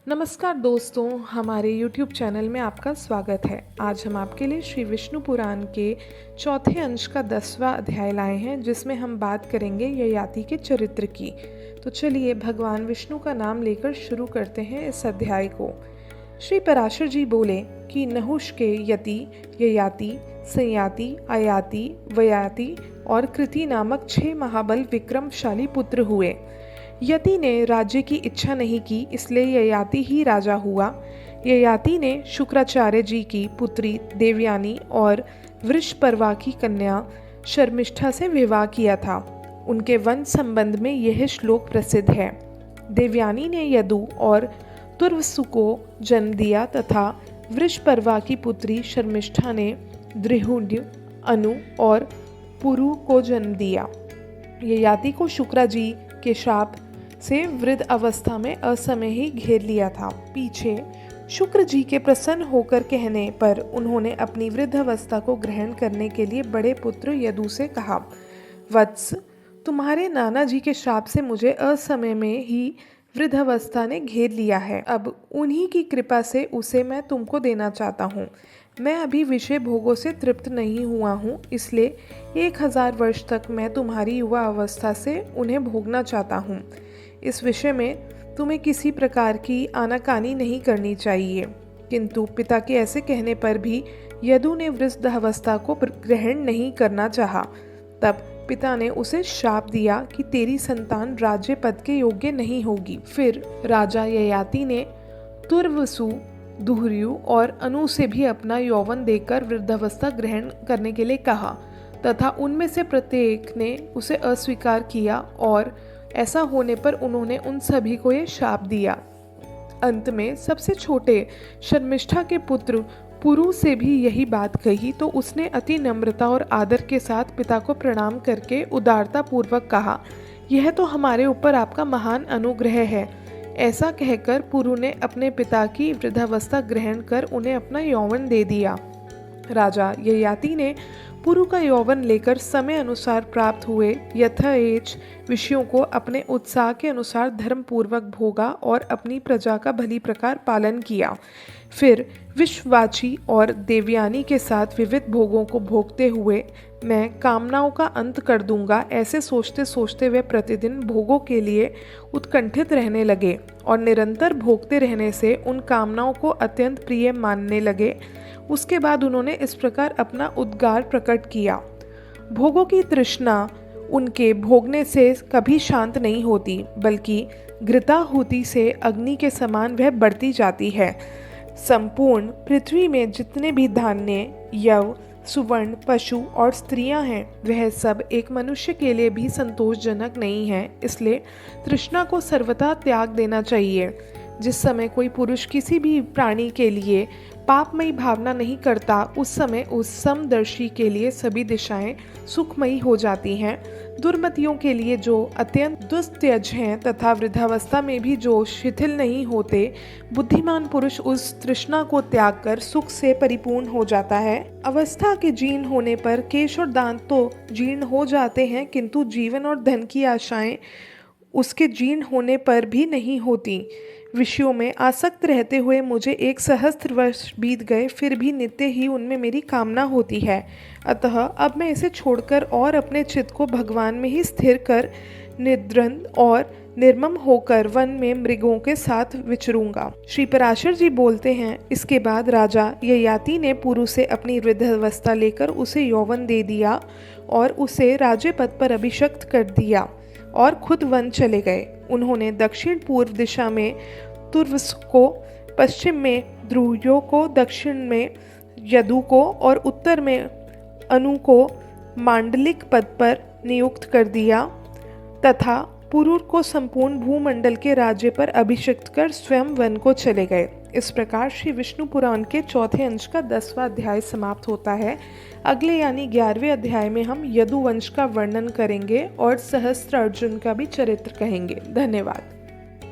नमस्कार दोस्तों, हमारे YouTube चैनल में आपका स्वागत है। आज हम आपके लिए श्री विष्णु पुराण के चौथे अंश का 10वां अध्याय लाए हैं, जिसमें हम बात करेंगे ययाति के चरित्र की। तो चलिए भगवान विष्णु का नाम लेकर शुरू करते हैं इस अध्याय को। श्री पराशर जी बोले कि नहुष के यति, ययाति, संयाति, आयाति, वयाति और कृति नामक 6 महाबल विक्रमशाली पुत्र हुए। यति ने राज्य की इच्छा नहीं की, इसलिए ययाति ही राजा हुआ। ययाति ने शुक्राचार्य जी की पुत्री देवयानी और वृषपर्वा की कन्या शर्मिष्ठा से विवाह किया था। उनके वंश संबंध में यह श्लोक प्रसिद्ध है। देवयानी ने यदु और तुर्वसु को जन्म दिया तथा वृषपर्वा की पुत्री शर्मिष्ठा ने द्रिहुड्य, अनु और पुरु को जन्म दिया। ययाति को शुक्रा जी के शाप से वृद्ध अवस्था में असमय ही घेर लिया था। पीछे शुक्र जी के प्रसन्न होकर कहने पर उन्होंने अपनी वृद्ध अवस्था को ग्रहण करने के लिए बड़े पुत्र यदु से कहा, वत्स, तुम्हारे नाना जी के श्राप से मुझे असमय में ही वृद्ध अवस्था ने घेर लिया है। अब उन्हीं की कृपा से उसे मैं तुमको देना चाहता हूँ। मैं अभी विषय भोगों से तृप्त नहीं हुआ हूँ, इसलिए 1000 वर्ष तक मैं तुम्हारी युवा अवस्था से उन्हें भोगना चाहता हूँ। इस विषय में तुम्हें किसी प्रकार की आनाकानी नहीं करनी चाहिए। किंतु पिता के ऐसे कहने पर भी यदु ने वृद्धावस्था को ग्रहण नहीं करना चाहा। तब पिता ने उसे शाप दिया कि तेरी संतान राज्य पद के योग्य नहीं होगी। फिर राजा ययाति ने तुर्वसु, दुहर्यु और अनु से भी अपना यौवन देकर वृद्धावस्था ग्रहण करने के लिए कहा तथा उनमें से प्रत्येक ने उसे अस्वीकार किया और ऐसा होने पर उन्होंने उन सभी को यह शाप दिया। अंत में सबसे छोटे शर्मिष्ठा के पुत्र पुरु से भी यही बात कही तो उसने अति नम्रता और आदर के साथ पिता को प्रणाम करके उदारता पूर्वक कहा, यह तो हमारे ऊपर आपका महान अनुग्रह है। ऐसा कहकर पुरु ने अपने पिता की वृद्धावस्था ग्रहण कर उन्हें अपना यौवन दे दिया। राजा ययाति ने पुरु का यौवन लेकर समय अनुसार प्राप्त हुए यथाएच विषयों को अपने उत्साह के अनुसार धर्म पूर्वक भोगा और अपनी प्रजा का भली प्रकार पालन किया। फिर विश्ववाची और देवयानी के साथ विविध भोगों को भोगते हुए मैं कामनाओं का अंत कर दूंगा, ऐसे सोचते सोचते वे प्रतिदिन भोगों के लिए उत्कंठित रहने लगे और निरंतर भोगते रहने से उन कामनाओं को अत्यंत प्रिय मानने लगे। उसके बाद उन्होंने इस प्रकार अपना उद्गार प्रकट किया, भोगों की तृष्णा उनके भोगने से कभी शांत नहीं होती, बल्कि घृताहुति से अग्नि के समान वह बढ़ती जाती है। संपूर्ण पृथ्वी में जितने भी धान्य, यव, सुवर्ण, पशु और स्त्रियां हैं, वह सब एक मनुष्य के लिए भी संतोषजनक नहीं है। इसलिए तृष्णा को सर्वथा त्याग देना चाहिए। जिस समय कोई पुरुष किसी भी प्राणी के लिए पापमयी भावना नहीं करता, उस समय उस समदर्शी के लिए सभी दिशाएं सुखमयी हो जाती हैं। दुर्मतियों के लिए जो अत्यंत दुस्त्यज हैं तथा वृद्धावस्था में भी जो शिथिल नहीं होते, बुद्धिमान पुरुष उस तृष्णा को त्याग कर सुख से परिपूर्ण हो जाता है। अवस्था के जीर्ण होने पर केश और दांत तो जीर्ण हो जाते हैं, किंतु जीवन और धन की आशाएं उसके जीर्ण होने पर भी नहीं होती। विषयों में आसक्त रहते हुए मुझे 1 सहस्त्र वर्ष बीत गए, फिर भी नित्य ही उनमें मेरी कामना होती है। अतः अब मैं इसे छोड़कर और अपने चित्त को भगवान में ही स्थिर कर निद्रंद और निर्मम होकर वन में मृगों के साथ विचरूंगा। श्री पराशर जी बोलते हैं, इसके बाद राजा ययाति ने पुरु से अपनी वृद्धावस्था लेकर उसे यौवन दे दिया और उसे राज्य पद पर अभिषिक्त कर दिया और खुद वन चले गए। उन्होंने दक्षिण पूर्व दिशा में तुर्वस को, पश्चिम में द्रुह्यो को, दक्षिण में यदु को और उत्तर में अनु को मांडलिक पद पर नियुक्त कर दिया तथा पुरु को संपूर्ण भूमंडल के राज्य पर अभिषिक्त कर स्वयं वन को चले गए। इस प्रकार श्री विष्णु पुराण के चौथे अंश का 10वां अध्याय समाप्त होता है। अगले यानी 11वें अध्याय में हम यदु वंश का वर्णन करेंगे और सहस्त्र अर्जुन का भी चरित्र कहेंगे। धन्यवाद।